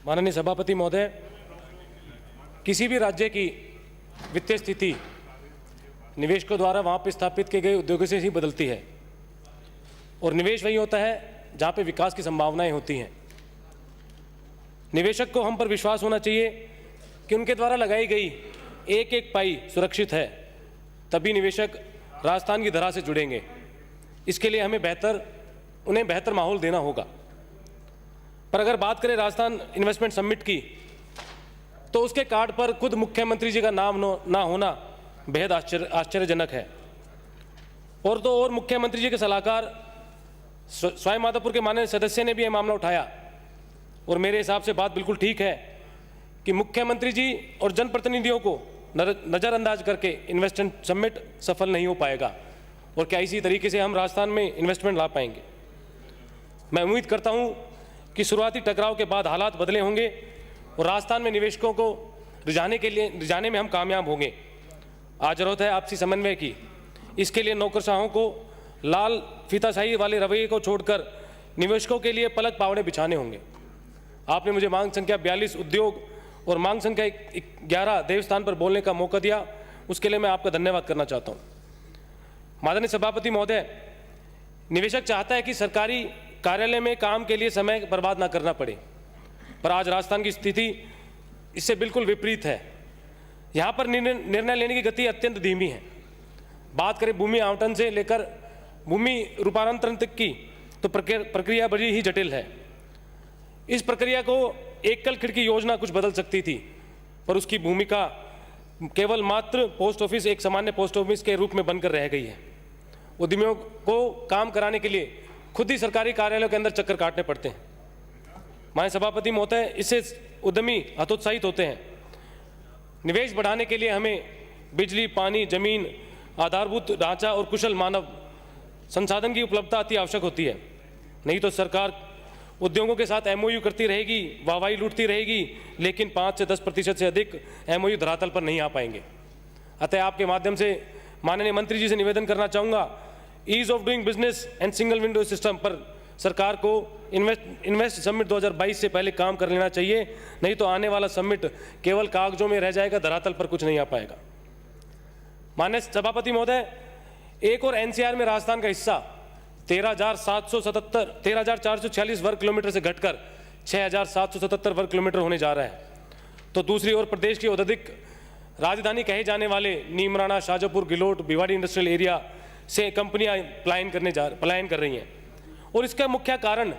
माननीय सभापति महोदय, किसी भी राज्य की वित्तीय स्थिति निवेशकों द्वारा वहाँ पर स्थापित किए गए उद्योगों से ही बदलती है और निवेश वही होता है जहाँ पे विकास की संभावनाएं होती हैं। निवेशक को हम पर विश्वास होना चाहिए कि उनके द्वारा लगाई गई एक एक पाई सुरक्षित है, तभी निवेशक राजस्थान की धरा से जुड़ेंगे। इसके लिए हमें उन्हें बेहतर माहौल देना होगा। पर अगर बात करें राजस्थान इन्वेस्टमेंट समिट की, तो उसके कार्ड पर खुद मुख्यमंत्री जी का नाम ना होना बेहद आश्चर्यजनक है। और मुख्यमंत्री जी के सलाहकार सवाई माधोपुर के माननीय सदस्य ने भी यह मामला उठाया और मेरे हिसाब से बात बिल्कुल ठीक है कि मुख्यमंत्री जी और जनप्रतिनिधियों को नज़रअंदाज करके इन्वेस्टमेंट समिट सफल नहीं हो पाएगा और क्या इसी तरीके से हम राजस्थान में इन्वेस्टमेंट ला पाएंगे। मैं उम्मीद करता हूं कि शुरुआती टकराव के बाद हालात बदले होंगे और राजस्थान में निवेशकों को रिझाने में हम कामयाब होंगे। आज जरूरत है आपसी समन्वय की। इसके लिए नौकरशाहों को लाल फीताशाही वाले रवैये को छोड़कर निवेशकों के लिए पलक पावड़े बिछाने होंगे। आपने मुझे मांग संख्या 42 उद्योग और मांग संख्या 11 देवस्थान पर बोलने का मौका दिया, उसके लिए मैं आपका धन्यवाद करना चाहता हूँ। माननीय सभापति महोदय, निवेशक चाहता है कि सरकारी कार्यालय में काम के लिए समय बर्बाद ना करना पड़े, पर आज राजस्थान की स्थिति इससे बिल्कुल विपरीत है। यहाँ पर निर्णय लेने की गति अत्यंत धीमी है। बात करें भूमि आवंटन से लेकर भूमि रूपांतरण तक की, तो प्रक्रिया बड़ी ही जटिल है। इस प्रक्रिया को एकल खिड़की योजना कुछ बदल सकती थी, पर उसकी भूमिका केवल मात्र पोस्ट ऑफिस, एक सामान्य पोस्ट ऑफिस के रूप में बनकर रह गई है। उद्यमियों को काम कराने के लिए खुद ही सरकारी कार्यालयों के अंदर चक्कर काटने पड़ते हैं। माननीय सभापति महोदय, इससे उद्यमी हतोत्साहित होते हैं। निवेश बढ़ाने के लिए हमें बिजली, पानी, जमीन, आधारभूत ढांचा और कुशल मानव संसाधन की उपलब्धता अति आवश्यक होती है। नहीं तो सरकार उद्योगों के साथ एमओयू करती रहेगी, वाहवाही लूटती रहेगी, लेकिन 5 से 10% से अधिक एमओयू धरातल पर नहीं आ पाएंगे। अतः आपके माध्यम से माननीय मंत्री जी से निवेदन करना चाहूँगा, ease of doing business and single window system पर सरकार को इन्वेस्ट समिट 2022 से पहले काम कर लेना चाहिए, नहीं तो आने वाला समिट केवल कागजों में रह जाएगा, धरातल पर कुछ नहीं आ पाएगा। माननीय सभापति महोदय, एक और एनसीआर में राजस्थान का हिस्सा 13,446 वर्ग किलोमीटर से घटकर 6,777 वर्ग किलोमीटर होने जा रहा है, तो दूसरी ओर प्रदेश की औद्योगिक राजधानी कहे जाने वाले Neemrana, Shajapur, Guillot, Bhiwadi industrial area से कंपनियां पलायन कर रही हैं। और इसका मुख्य कारण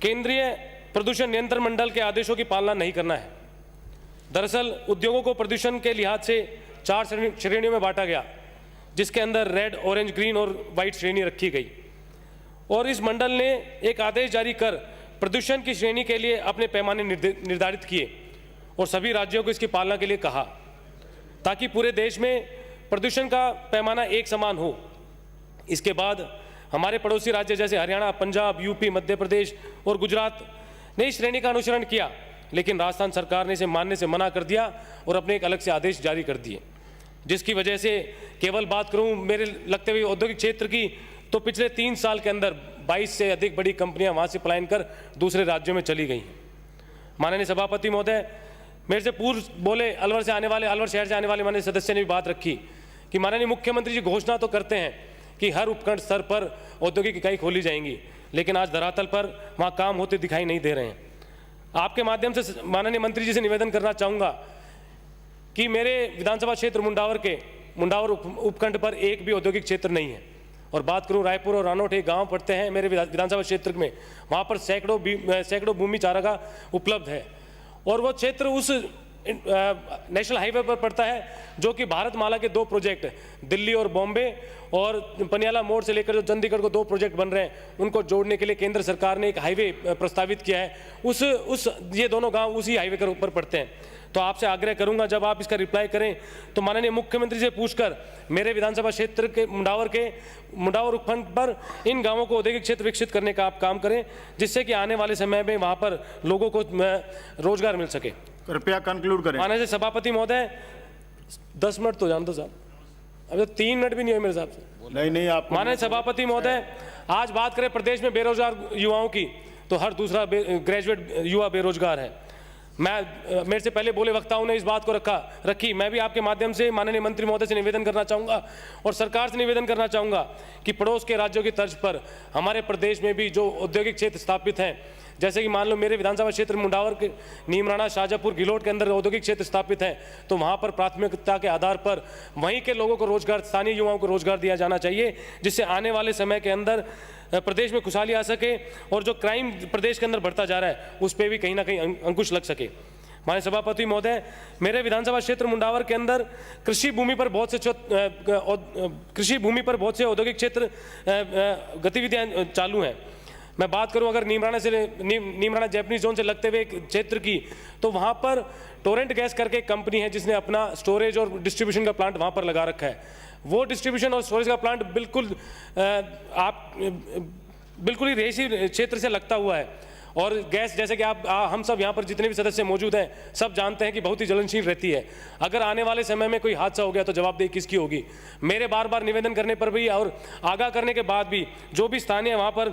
केंद्रीय प्रदूषण नियंत्रण मंडल के आदेशों की पालना नहीं करना है। दरअसल उद्योगों को प्रदूषण के लिहाज से 4 श्रेणियों में बांटा गया, जिसके अंदर रेड, ऑरेंज, ग्रीन और व्हाइट श्रेणी रखी गई और इस मंडल ने एक आदेश जारी कर प्रदूषण की श्रेणी के लिए अपने पैमाने निर्धारित किए और सभी राज्यों को इसकी पालना के लिए कहा, ताकि पूरे देश में प्रदूषण का पैमाना एक समान हो। इसके बाद हमारे पड़ोसी राज्य जैसे हरियाणा, पंजाब, यूपी, मध्य प्रदेश और गुजरात ने इस श्रेणी का अनुसरण किया, लेकिन राजस्थान सरकार ने इसे मानने से मना कर दिया और अपने एक अलग से आदेश जारी कर दिए, जिसकी वजह से केवल बात करूं मेरे लगते हुए औद्योगिक क्षेत्र की, तो पिछले 3 साल के अंदर 22 से अधिक बड़ी कंपनियां वहां से पलायन कर दूसरे राज्यों में चली गई हैं। माननीय सभापति महोदय, मेरे से पूर्व बोले अलवर शहर से आने वाले माननीय सदस्य ने भी बात रखी कि माननीय मुख्यमंत्री जी घोषणा तो करते हैं कि हर उपखंड स्तर पर औद्योगिक इकाई खोली जाएंगी, लेकिन आज धरातल पर वहाँ काम होते दिखाई नहीं दे रहे हैं। आपके माध्यम से माननीय मंत्री जी से निवेदन करना चाहूँगा कि मेरे विधानसभा क्षेत्र मुंडावर उपखंड पर एक भी औद्योगिक क्षेत्र नहीं है। और बात करूं रायपुर और रानोट, एक गांव पड़ते हैं मेरे विधानसभा क्षेत्र में, वहां पर सैकड़ों भूमि चारागाह उपलब्ध है और वो क्षेत्र उस नेशनल हाईवे पर पड़ता है जो कि भारतमाला के 2 प्रोजेक्ट दिल्ली और बॉम्बे और पनियाला मोड़ से लेकर जो चंडीगढ़ को 2 प्रोजेक्ट बन रहे हैं, उनको जोड़ने के लिए केंद्र सरकार ने एक हाईवे प्रस्तावित किया है। ये दोनों गांव उसी हाईवे के ऊपर पड़ते हैं। तो आपसे आग्रह करूंगा, जब आप इसका रिप्लाई करें तो माननीय मुख्यमंत्री से पूछकर मेरे विधानसभा क्षेत्र के मुंडावर उपखंड पर इन गांवों को औद्योगिक क्षेत्र विकसित करने का आप काम करें, जिससे कि आने वाले समय में वहां पर लोगों को रोजगार मिल सके। कृपया कंक्लूड करें। माननीय सभापति महोदय, 10 मिनट तो जान दो साहब, अब तो 3 मिनट भी नहीं हुए मेरे साहब से। नहीं आप। माननीय सभापति महोदय, आज बात करें प्रदेश में बेरोजगार युवाओं की, तो हर दूसरा ग्रेजुएट युवा बेरोजगार है। मेरे से पहले बोले वक्ताओं ने इस बात को रखी। मैं भी आपके माध्यम से माननीय मंत्री महोदय से निवेदन करना चाहूँगा और सरकार से निवेदन करना चाहूँगा कि पड़ोस के राज्यों की तर्ज पर हमारे प्रदेश में भी जो औद्योगिक क्षेत्र स्थापित हैं, जैसे कि मान लो मेरे विधानसभा क्षेत्र मुंडावर के नीमराना, शाहजहाँपुर, गिलोट के अंदर औद्योगिक क्षेत्र स्थापित हैं, तो वहाँ पर प्राथमिकता के आधार पर वहीं के लोगों को रोजगार, स्थानीय युवाओं को रोजगार दिया जाना चाहिए, जिससे आने वाले समय के अंदर प्रदेश में खुशहाली आ सके और जो क्राइम प्रदेश के अंदर बढ़ता जा रहा है उस पर भी कहीं ना कहीं अंकुश लग सके। माननीय सभापति महोदय, मेरे विधानसभा क्षेत्र मुंडावर के अंदर कृषि भूमि पर बहुत से औद्योगिक क्षेत्र गतिविधियां चालू हैं। मैं बात करूं अगर नीमराना जैपनीज जोन से लगते हुए क्षेत्र की, तो वहां पर टोरेंट गैस करके एक कंपनी है जिसने अपना स्टोरेज और डिस्ट्रीब्यूशन का प्लांट वहां पर लगा रखा है। वो डिस्ट्रीब्यूशन और स्टोरेज का प्लांट बिल्कुल ही रेसी क्षेत्र से लगता हुआ है और गैस, जैसे कि हम सब यहाँ पर जितने भी सदस्य मौजूद हैं सब जानते हैं कि बहुत ही ज्वलनशील रहती है। अगर आने वाले समय में कोई हादसा हो गया तो जवाबदेही किसकी होगी? मेरे बार बार निवेदन करने पर भी और आगाह करने के बाद भी जो भी स्थानीय वहाँ पर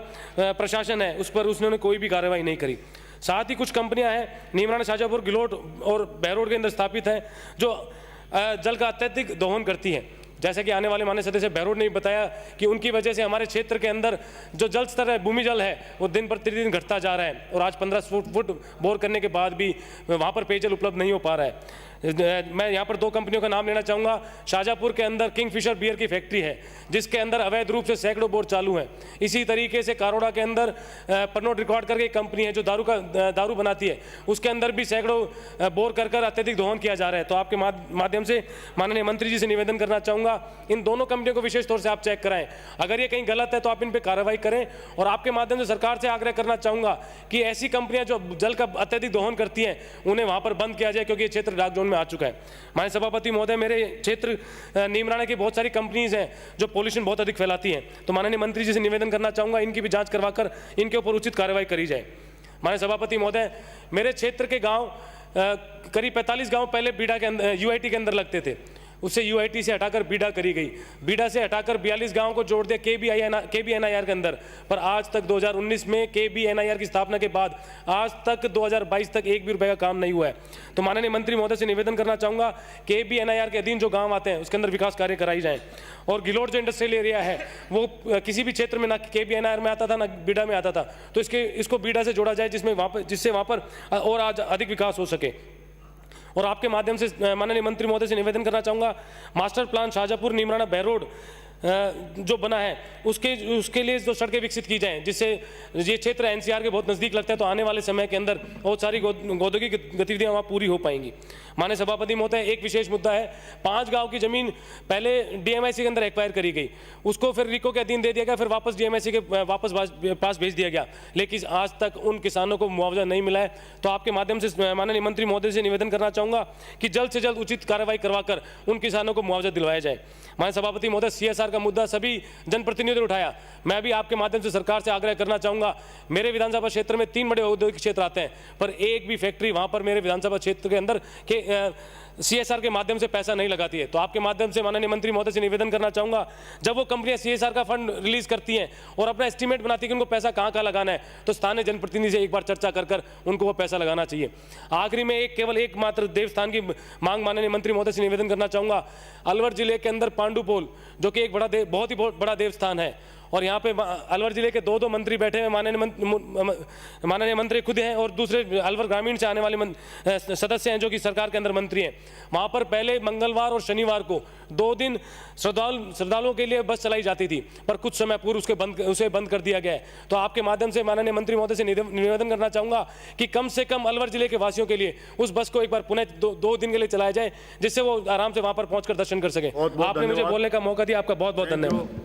प्रशासन है उस पर उसने कोई भी कार्रवाई नहीं करी। साथ ही कुछ कंपनियां हैं नीमराना, शाहजहाँपुर, गिलोट और बहरोड के अंदर स्थापित हैं जो जल का अत्यधिक दोहन करती हैं। जैसे कि आने वाले माननीय सदस्य बहरोड ने बताया कि उनकी वजह से हमारे क्षेत्र के अंदर जो जल स्तर है, भूमि जल है, वो दिन प्रतिदिन घटता जा रहा है और आज 15 फुट बोर करने के बाद भी वहाँ पर पेयजल उपलब्ध नहीं हो पा रहा है। मैं यहाँ पर दो कंपनियों का नाम लेना चाहूँगा। शाहजहाँपुर के अंदर किंगफिशर बियर की फैक्ट्री है जिसके अंदर अवैध रूप से सैकड़ों बोर चालू हैं। इसी तरीके से कारोड़ा के अंदर परनोट रिकॉर्ड करके एक कंपनी है जो दारू बनाती है, उसके अंदर भी सैकड़ों बोर कर अत्यधिक दोहन किया जा रहा है। तो आपके माध्यम से माननीय मंत्री जी से निवेदन करना चाहूँगा, इन दोनों कंपनियों को विशेष तौर से आप चेक कराएं। अगर ये कहीं गलत है तो आप इन पर कार्रवाई करें और आपके माध्यम से सरकार से आग्रह करना चाहूँगा कि ऐसी कंपनियाँ जो जल का अत्यधिक दोहन करती हैं उन्हें वहाँ पर बंद किया जाए, क्योंकि ये क्षेत्र डार्क जोन आ चुका है। माननीय सभापति महोदय, मेरे क्षेत्र नीमराना की बहुत सारी कंपनीज हैं जो पॉल्यूशन बहुत अधिक फैलाती हैं, तो माननीय मंत्री जी से निवेदन करना चाहूँगा इनकी भी जांच करवाकर इनके ऊपर उचित कार्रवाई करी जाए। माननीय सभापति महोदय, मेरे क्षेत्र के गांव करीब 45 गांव पहले बीडा के अंदर यूआईटी के अंदर लगते थे, उससे यूआईटी से हटाकर बीडा करी गई। बीडा से हटाकर 42 गांव को जोड़ दिया केबीएनआईआर के अंदर, पर आज तक 2019 में केबीएनआईआर की स्थापना के बाद आज तक 2022 तक एक भी रुपए का काम नहीं हुआ है। तो माननीय मंत्री महोदय से निवेदन करना चाहूँगा केबीएनआईआर के अधीन जो गाँव आते हैं उसके अंदर विकास कार्य कराई जाएँ। और गिलोट जो इंडस्ट्रियल एरिया है वो किसी भी क्षेत्र में ना केबीएनआईआर में आता था ना बीडा में आता था, तो इसको बीडा से जोड़ा जाए जिससे वहाँ पर और आज अधिक विकास हो सके। और आपके माध्यम से माननीय मंत्री महोदय से निवेदन करना चाहूँगा, मास्टर प्लान शाहजहाँपुर, नीमराना, बहरोड जो बना है उसके लिए जो सड़कें विकसित की जाएं, जिससे ये क्षेत्र एनसीआर के बहुत नज़दीक लगता है, तो आने वाले समय के अंदर बहुत सारी औद्योगिक गतिविधियां वहाँ पूरी हो पाएंगी। माननीय सभापति महोदय, एक विशेष मुद्दा है, 5 गांव की जमीन पहले डीएमआईसी के अंदर एक्वायर करी गई, उसको फिर रिको के अधीन दे दिया गया, फिर वापस डीएमआईसी के पास भेज दिया गया, लेकिन आज तक उन किसानों को मुआवजा नहीं मिला है। तो आपके माध्यम से माननीय मंत्री महोदय से निवेदन करना चाहूँगा कि जल्द से जल्द उचित कार्रवाई करवाकर उन किसानों को मुआवजा दिलवाया जाए। माननीय सभापति महोदय, सीएसआर का मुद्दा सभी जनप्रतिनिधियों ने उठाया, मैं भी आपके माध्यम से सरकार से आग्रह करना चाहूँगा। मेरे विधानसभा क्षेत्र में 3 बड़े औद्योगिक क्षेत्र आते हैं, पर एक भी फैक्ट्री वहाँ पर मेरे विधानसभा क्षेत्र के अंदर के सीएसआर के माध्यम से पैसा नहीं लगाती है। तो आपके माध्यम से माननीय मंत्री महोदय से निवेदन करना चाहूँगा, जब वो कंपनियां सीएसआर का फंड रिलीज करती हैं और अपना एस्टीमेट बनाती है कि उनको पैसा कहाँ लगाना है, तो स्थानीय जनप्रतिनिधि से एक बार चर्चा कर उनको वो पैसा लगाना चाहिए। आखिरी में केवल एकमात्र देवस्थान की मांग माननीय मंत्री महोदय से निवेदन करना चाहूँगा। अलवर जिले के अंदर पांडुपोल जो कि एक बहुत ही बड़ा देवस्थान है, और यहाँ पे अलवर जिले के 2 मंत्री बैठे हैं, माननीय मंत्री खुद हैं और दूसरे अलवर ग्रामीण से आने वाले सदस्य हैं जो कि सरकार के अंदर मंत्री हैं। वहाँ पर पहले मंगलवार और शनिवार को 2 दिन श्रद्धालुओं के लिए बस चलाई जाती थी, पर कुछ समय पूर्व उसे बंद कर दिया गया है। तो आपके माध्यम से माननीय मंत्री महोदय से निवेदन करना चाहूँगा कि कम से कम अलवर जिले के वासियों के लिए उस बस को एक बार पुनः 2 दिन के लिए चलाया जाए, जिससे वो आराम से वहाँ पर पहुँच कर दर्शन कर सकें। आपने मुझे बोलने का मौका दिया, आपका बहुत बहुत धन्यवाद।